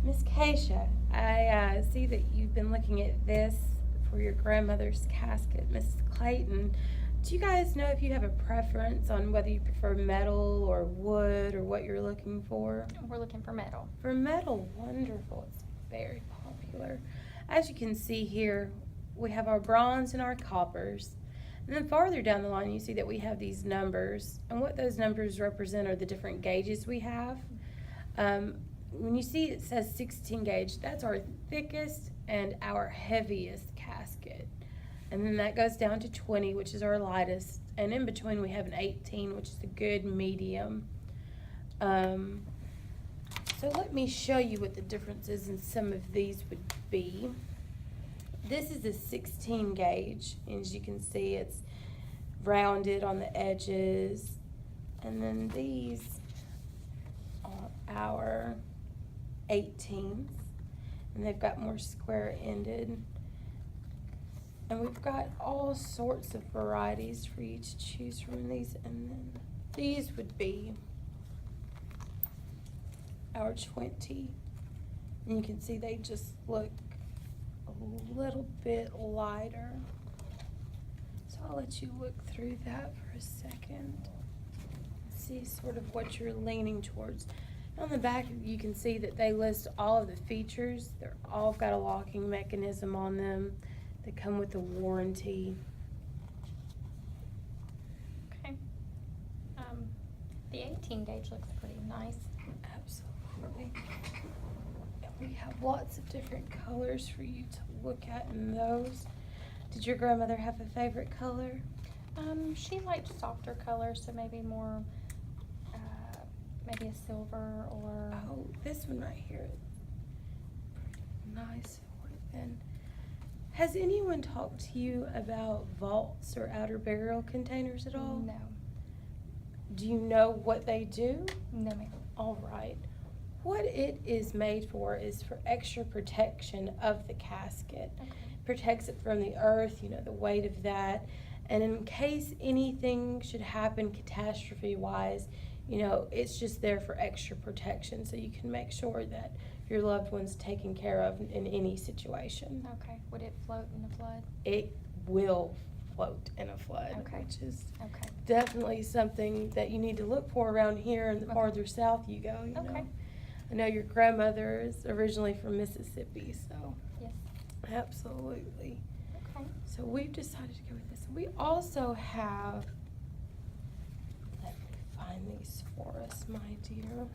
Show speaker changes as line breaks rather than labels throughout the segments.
Miss Keisha, I see that you've been looking at this for your grandmother's casket. Miss Clayton, do you guys know if you have a preference on whether you prefer metal or wood or what you're looking for?
We're looking for metal.
For metal, wonderful. It's very popular. As you can see here, we have our bronze and our coppers. And then farther down the line, you see that we have these numbers. And what those numbers represent are the different gauges we have. When you see it says 16 gauge, that's our thickest and our heaviest casket. And then that goes down to 20, which is our lightest. And in between, we have an 18, which is a good medium. So let me show you what the differences in some of these would be. This is a 16 gauge, and as you can see, it's rounded on the edges. And then these are our 18s, and they've got more square ended. And we've got all sorts of varieties for you to choose from these. And then these would be our 20. And you can see they just look a little bit lighter. So I'll let you look through that for a second. See sort of what you're leaning towards. On the back, you can see that they list all of the features. They're all got a locking mechanism on them. They come with a warranty.
Okay. The 18 gauge looks pretty nice.
Absolutely. And we have lots of different colors for you to look at in those. Did your grandmother have a favorite color?
She liked softer colors, so maybe more, maybe a silver or...
Oh, this one right here. Pretty nice it would have been. Has anyone talked to you about vaults or outer burial containers at all?
No.
Do you know what they do?
No, ma'am.
All right. What it is made for is for extra protection of the casket.
Okay.
Protects it from the earth, you know, the weight of that. And in case anything should happen catastrophe-wise, you know, it's just there for extra protection so you can make sure that your loved one's taken care of in any situation.
Okay. Would it float in the flood?
It will float in a flood,
Okay.
which is
Okay.
definitely something that you need to look for around here and the
Okay.
farther south you go, you
Okay.
know. I know your grandmother is originally from Mississippi, so
Yes.
absolutely.
Okay.
So we've decided to go with this. We also have, let me find these for us, my dear.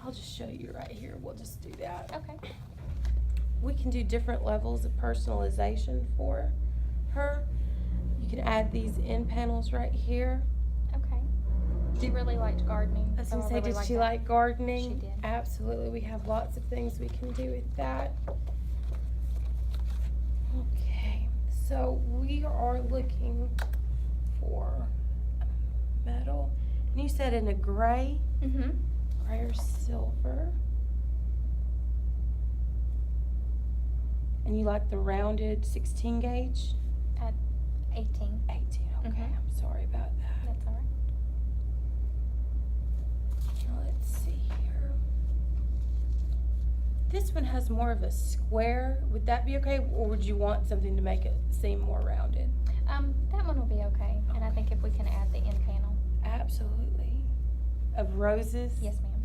I'll just show you right here. We'll just do that.
Okay.
We can do different levels of personalization for her. You can add these end panels right here.
Okay. She really liked gardening.
I was
so
gonna say,
really
did
liked
she
that.
like gardening?
She did.
Absolutely. We have lots of things we can do with that. Okay, so we are looking for metal. And you said in a gray,
Mm-hmm.
gray or silver. And you like the rounded 16 gauge?
At 18.
18, okay.
Mhm.
I'm sorry about that.
That's all right.
Now let's see here. This one has more of a square. Would that be okay, or would you want something to make it seem more rounded?
That one will be okay. And I think if we can add the end panel.
Absolutely. Of roses?
Yes, ma'am.